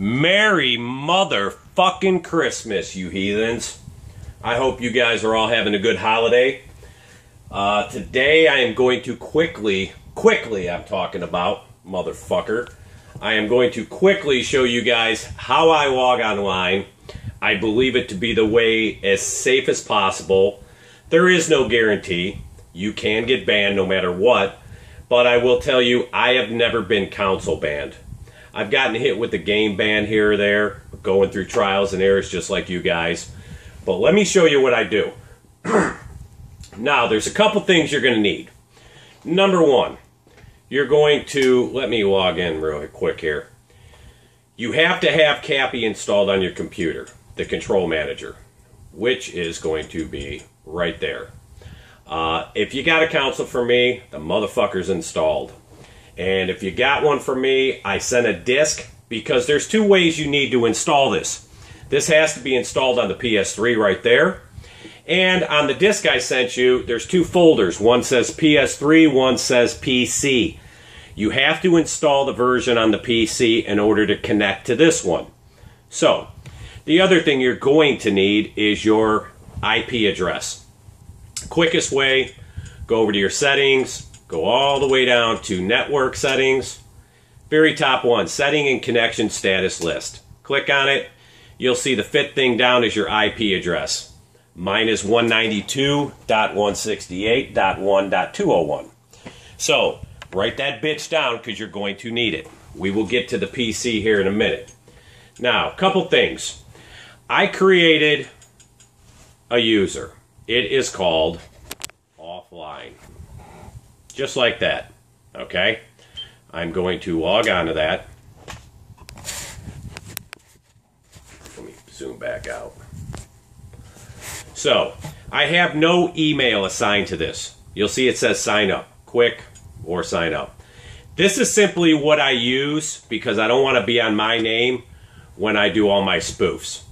Merry motherfucking Christmas, you heathens. I hope you guys are all having a good holiday. Today I am going to quickly I'm talking about, motherfucker. I am going to quickly show you guys how I log online. I believe it to be the way as safe as possible. There is no guarantee. You can get banned no matter what. But I will tell you, I have never been console banned. I've gotten hit with the game ban here or there, going through trials and errors just like you guys. But let me show you what I do. Now, there's a couple things you're going to need. Number one, you're going to, let me log in real quick here. You have to have Cappy installed on your computer, the control manager, which is going to be right there. If you got a console for me, the motherfucker's installed. And if you got one for me, I sent a disc because there's two ways you need to install this. This has to be installed on the PS3 right there. And on the disc I sent you, there's two folders. One says PS3, one says PC. You have to install the version on the PC in order to connect to this one. So, the other thing you're going to need is your IP address. Quickest way, go over to your settings, go all the way down to network settings. Very top one, setting and connection status list. Click on it. You'll see the fifth thing down is your IP address. Mine is 192.168.1.201. So, write that bitch down because you're going to need it. We will get to the PC here in a minute. Now, a couple things. I created a user. It is called offline. Just like that. Okay? I'm going to log on to that. Let me zoom back out. So, I have no email assigned to this. You'll see it says sign up. Quick or sign up. This is simply what I use because I don't want to be on my name when I do all my spoofs.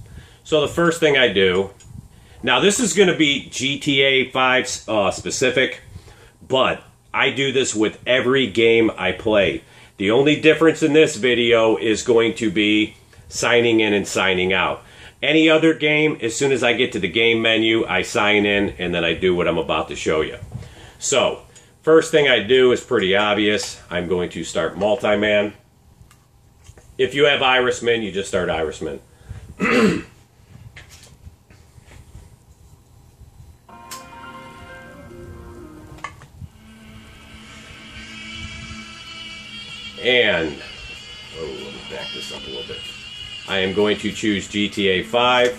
So the first thing I do, now this is going to be GTA 5 specific, but I do this with every game I play. The only difference in this video is going to be signing in and signing out. Any other game, as soon as I get to the game menu, I sign in and then I do what I'm about to show you. So, first thing I do is pretty obvious. I'm going to start multi-man. If you have Irisman, you just start Irisman. And, oh, let me back this up a little bit. I am going to choose GTA 5.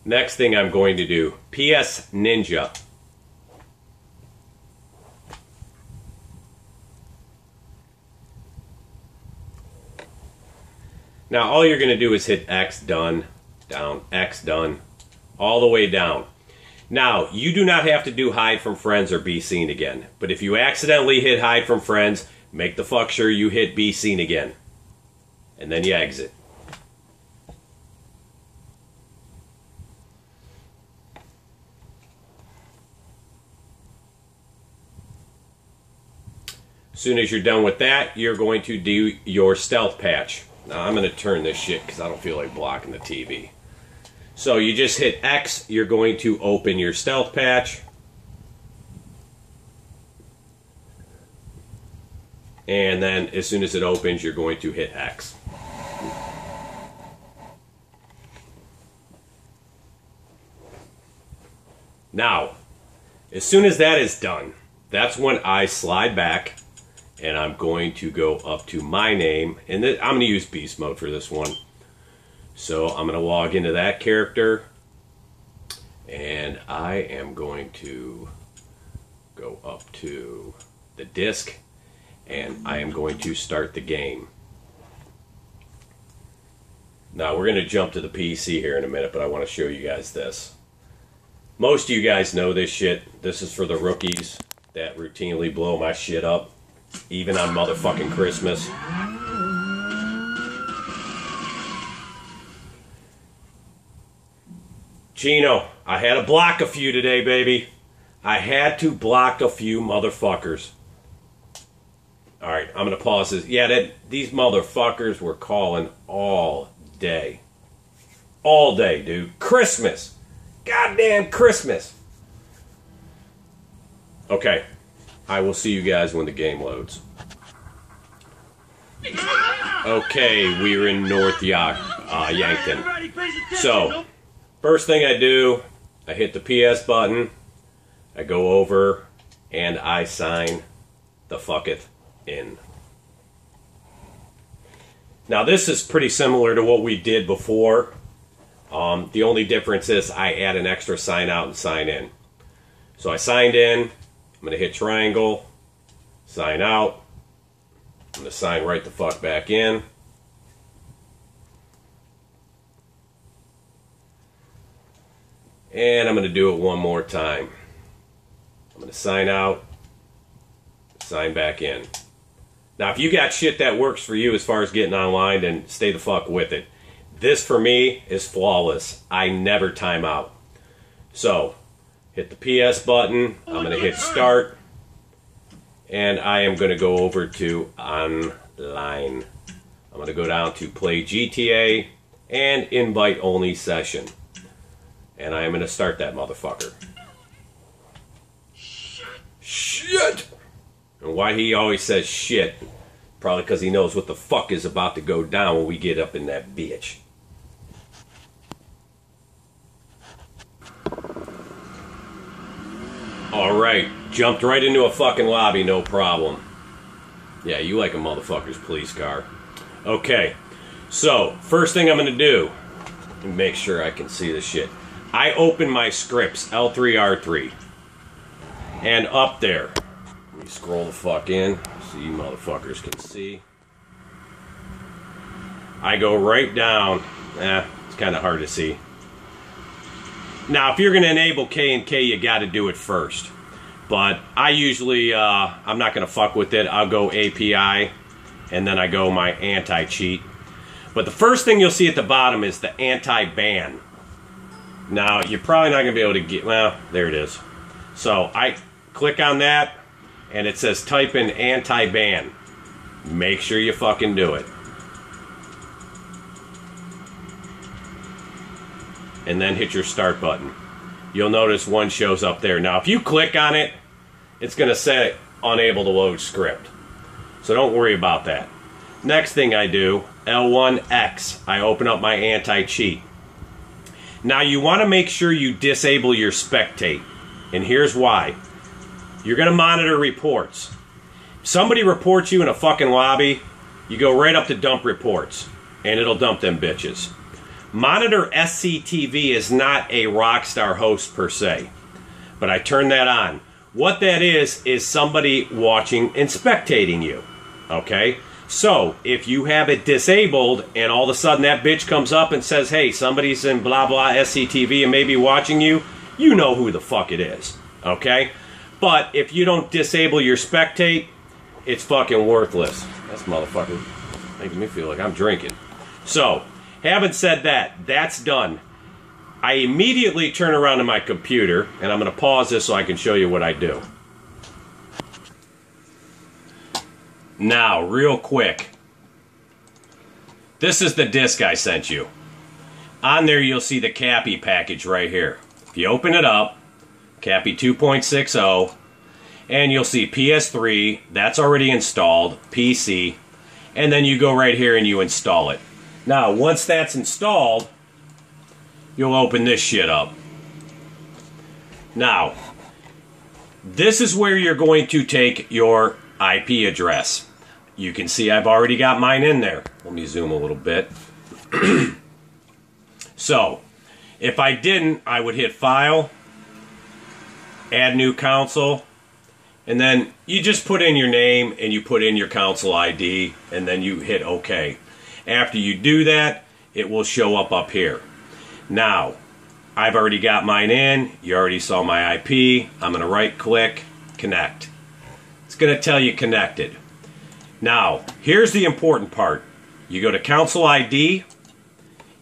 Next thing I'm going to do, PS Ninja. Now all you're going to do is hit X, done, down, X, done, all the way down. Now, you do not have to do hide from friends or be seen again. But if you accidentally hit hide from friends, make the fuck sure you hit be seen again. And then you exit. As soon as you're done with that, you're going to do your stealth patch. Now, I'm going to turn this shit because I don't feel like blocking the TV. So you just hit X, you're going to open your stealth patch. And then as soon as it opens, you're going to hit X. Now, as soon as that is done, that's when I slide back. And I'm going to go up to my name. And I'm going to use beast mode for this one. So I'm going to log into that character. And I am going to go up to the disc. And I am going to start the game. Now we're going to jump to the PC here in a minute. But I want to show you guys this. Most of you guys know this shit. This is for the rookies that routinely blow my shit up. Even on motherfucking Christmas. Gino, I had to block a few today, baby. I had to block a few motherfuckers. Alright, I'm going to pause this. Yeah, these motherfuckers were calling all day. All day, dude. Christmas. Goddamn Christmas. Okay. I will see you guys when the game loads. Okay, we're in North Yankton. So, first thing I do, I hit the PS button, I go over, and I sign the fucketh in. Now this is pretty similar to what we did before. The only difference is I add an extra sign out and sign in. So I signed in, I'm going to hit triangle, sign out, I'm going to sign right the fuck back in. And I'm going to do it one more time. I'm going to sign out, sign back in. Now, if you got shit that works for you as far as getting online, then stay the fuck with it. This, for me, is flawless. I never time out. So, hit the PS button. I'm going to hit start. And I am going to go over to online. I'm going to go down to play GTA and invite only session. And I am going to start that motherfucker. Shit! And why he always says shit, probably because he knows what the fuck is about to go down when we get up in that bitch. Alright, jumped right into a fucking lobby, no problem. Yeah, you like a motherfucker's police car. Okay, so, first thing I'm going to do, make sure I can see this shit. I open my scripts, L3, R3. And up there, let me scroll the fuck in so you motherfuckers can see. I go right down. It's kind of hard to see. Now, if you're going to enable K and K, you got to do it first. But I usually, I'm not going to fuck with it. I'll go API, and then I go my anti-cheat. But the first thing you'll see at the bottom is the anti-ban. Now, you're probably not going to be able to get, well, there it is. So, I click on that, and it says type in anti-ban. Make sure you fucking do it. And then hit your start button. You'll notice one shows up there. Now, if you click on it, it's going to say unable to load script. So don't worry about that. Next thing I do, L1X, I open up my anti-cheat. Now, you want to make sure you disable your spectate. And here's why. You're going to monitor reports. If somebody reports you in a fucking lobby, you go right up to dump reports. And it'll dump them bitches. Monitor SCTV is not a Rockstar host per se, but I turn that on. What that is somebody watching and spectating you, okay? So, if you have it disabled and all of a sudden that bitch comes up and says, hey, somebody's in blah blah SCTV and maybe watching you, you know who the fuck it is, okay? But if you don't disable your spectate, it's fucking worthless. This motherfucker making me feel like I'm drinking. So, having said that, that's done. I immediately turn around to my computer, and I'm going to pause this so I can show you what I do. Now, real quick. This is the disc I sent you. On there, you'll see the Cappy package right here. If you open it up, Cappy 2.60, and you'll see PS3, that's already installed, PC, and then you go right here and you install it. Now, once that's installed, you'll open this shit up. Now, this is where you're going to take your IP address. You can see I've already got mine in there. Let me zoom a little bit. So, if I didn't, I would hit File, Add New Console, and then you just put in your name and you put in your console ID, and then you hit OK. After you do that, it will show up here. Now, I've already got mine in. You already saw my IP. I'm going to right click, connect. It's going to tell you connected. Now, here's the important part. You go to console ID,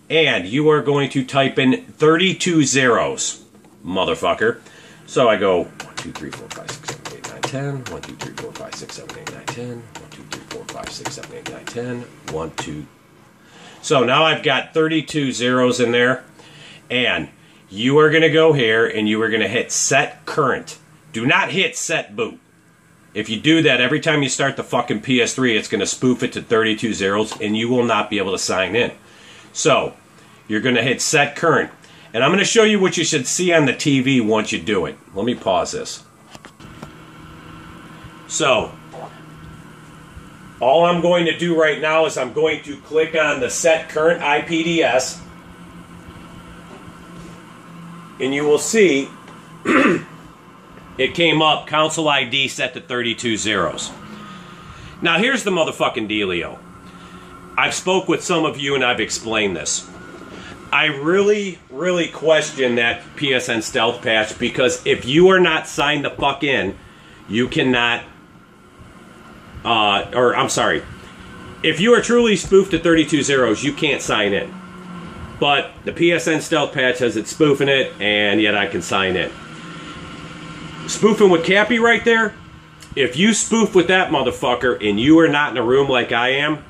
and you are going to type in 32 zeros, motherfucker. So I go 1, 2, 3, 4, 5, 6, 7, 8, 9, 10. 1, 2, 3, 4, 5, 6, 7, 8, 9, 10. 1, 2, 3, 4, 5, 6, 7, 8, 9, 10. 1, 2. So now I've got 32 zeros in there. And you are going to go here and you are going to hit set current. Do not hit set boot. If you do that, every time you start the fucking PS3, it's going to spoof it to 32 zeros and you will not be able to sign in. So, you're going to hit set current. And I'm going to show you what you should see on the TV once you do it. Let me pause this. So, all I'm going to do right now is I'm going to click on the set current IPDS. And you will see it came up, console ID set to 32 zeros. Now here's the motherfucking dealio. I've spoke with some of you and I've explained this. I really, really question that PSN stealth patch because if you are not signed the fuck in, you cannot, if you are truly spoofed to 32 zeros, you can't sign in. But the PSN stealth patch has it spoofing it, and yet I can sign in. Spoofing with Cappy right there, if you spoof with that motherfucker and you are not in a room like I am,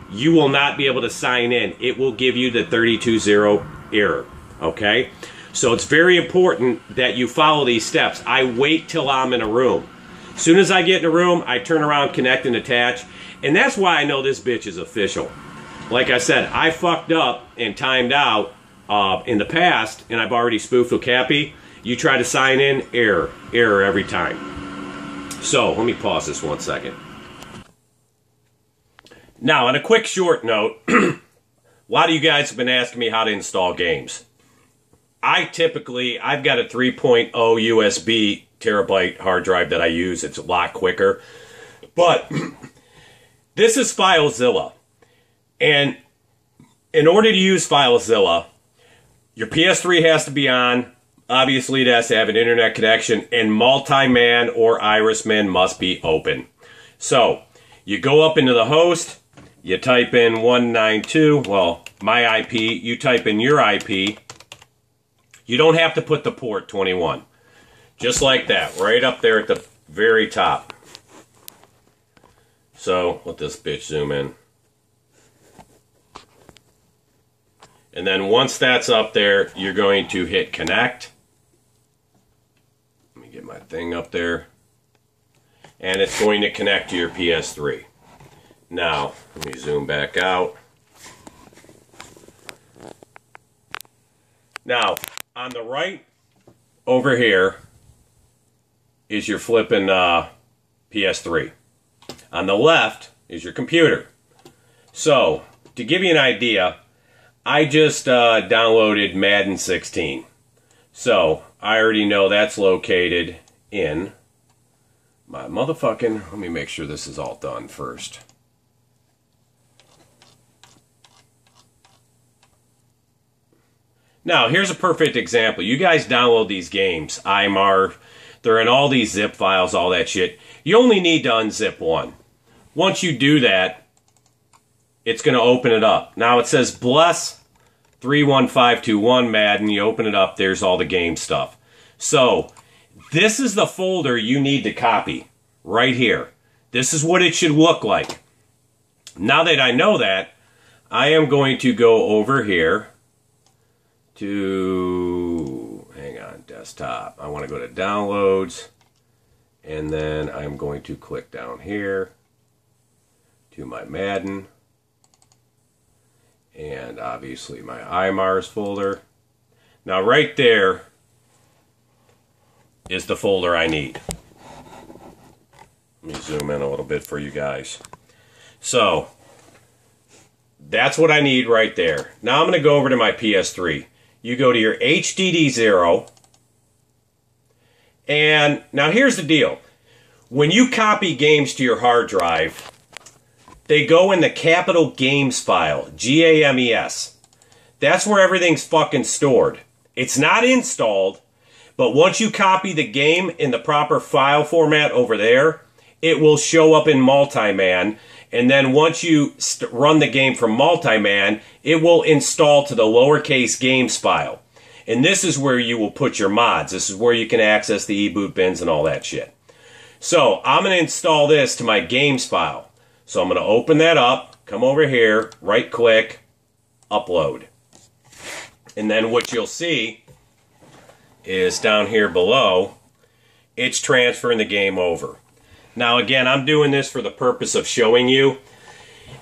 you will not be able to sign in. It will give you the 32-0 error, okay? So it's very important that you follow these steps. I wait till I'm in a room. As soon as I get in a room, I turn around, connect, and attach. And that's why I know this bitch is official. Like I said, I fucked up and timed out in the past, and I've already spoofed with Cappy. You try to sign in, error. Error every time. So, let me pause this 1 second. Now, on a quick short note, a lot of you guys have been asking me how to install games. I've got a 3.0 USB terabyte hard drive that I use. It's a lot quicker. But this is FileZilla. And in order to use FileZilla, your PS3 has to be on. Obviously, it has to have an internet connection. And multi-man or irisman must be open. So, you go up into the host. You type in 192, well, my IP, you type in your IP. You don't have to put the port 21. Just like that, right up there at the very top. So, let this bitch zoom in. And then once that's up there, you're going to hit connect. Let me get my thing up there. And it's going to connect to your PS3. Now, let me zoom back out. Now, on the right, over here, is your flipping PS3. On the left is your computer. So, to give you an idea, I just downloaded Madden 16. So, I already know that's located in my motherfucking... Let me make sure this is all done first. Now, here's a perfect example. You guys download these games, IMAR, they're in all these zip files, all that shit. You only need to unzip one. Once you do that, it's going to open it up. Now, it says Bless 31521 Madden. You open it up, there's all the game stuff. So, this is the folder you need to copy, right here. This is what it should look like. Now that I know that, I am going to go over here to, hang on, desktop. I want to go to downloads, and then I'm going to click down here to my Madden, and obviously my IMARS folder. Now right there is the folder I need. Let me zoom in a little bit for you guys. So, that's what I need right there. Now I'm going to go over to my PS3. You go to your HDD0. And now here's the deal. When you copy games to your hard drive, they go in the capital games file, G-A-M-E-S. That's where everything's fucking stored. It's not installed, but once you copy the game in the proper file format over there, it will show up in multi-man, And then once you run the game from Multiman, it will install to the lowercase games file. And this is where you will put your mods. This is where you can access the e-boot bins and all that shit. So I'm going to install this to my games file. So I'm going to open that up, come over here, right click, upload. And then what you'll see is down here below, it's transferring the game over. Now again, I'm doing this for the purpose of showing you.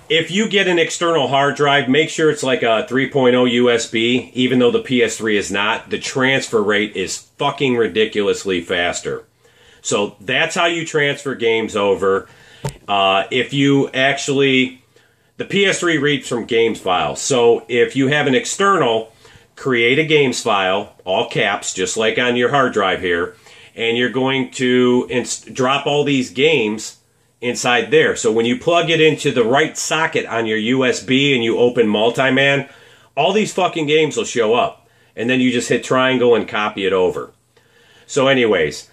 If you get an external hard drive, make sure it's like a 3.0 USB, even though the PS3 is not. The transfer rate is fucking ridiculously faster. So that's how you transfer games over. If you actually, the PS3 reads from games files. So if you have an external, create a games file, all caps, just like on your hard drive here, and you're going to drop all these games inside there. So when you plug it into the right socket on your USB and you open Multiman, all these fucking games will show up. And then you just hit triangle and copy it over. So anyways,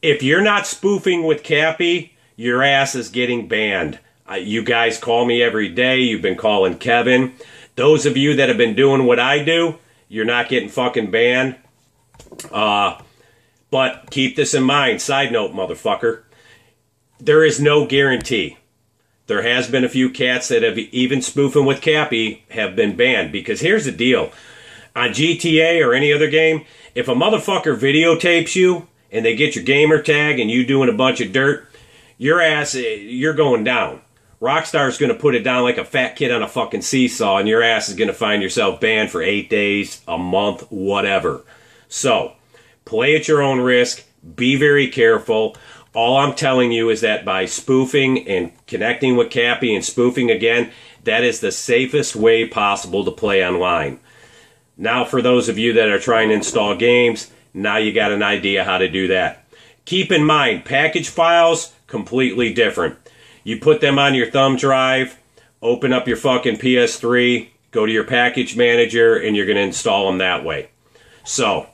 if you're not spoofing with Cappy, your ass is getting banned. You guys call me every day. You've been calling Kevin. Those of you that have been doing what I do, you're not getting fucking banned. But keep this in mind. Side note, motherfucker. There is no guarantee. There has been a few cats that have even spoofing with Cappy have been banned. Because here's the deal. On GTA or any other game, if a motherfucker videotapes you and they get your gamer tag and you doing a bunch of dirt, your ass, you're going down. Rockstar's going to put it down like a fat kid on a fucking seesaw, and your ass is going to find yourself banned for 8 days, a month, whatever. So, play at your own risk. Be very careful. All I'm telling you is that by spoofing and connecting with Cappy and spoofing again, that is the safest way possible to play online. Now, for those of you that are trying to install games, now you got an idea how to do that. Keep in mind, package files, completely different. You put them on your thumb drive, open up your fucking PS3, go to your package manager, and you're going to install them that way. So,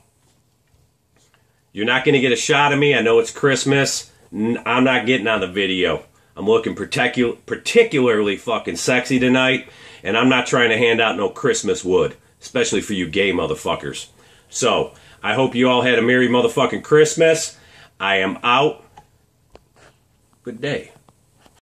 you're not going to get a shot of me. I know it's Christmas. I'm not getting on the video. I'm looking particularly fucking sexy tonight, and I'm not trying to hand out no Christmas wood, especially for you gay motherfuckers. So, I hope you all had a merry motherfucking Christmas. I am out. Good day.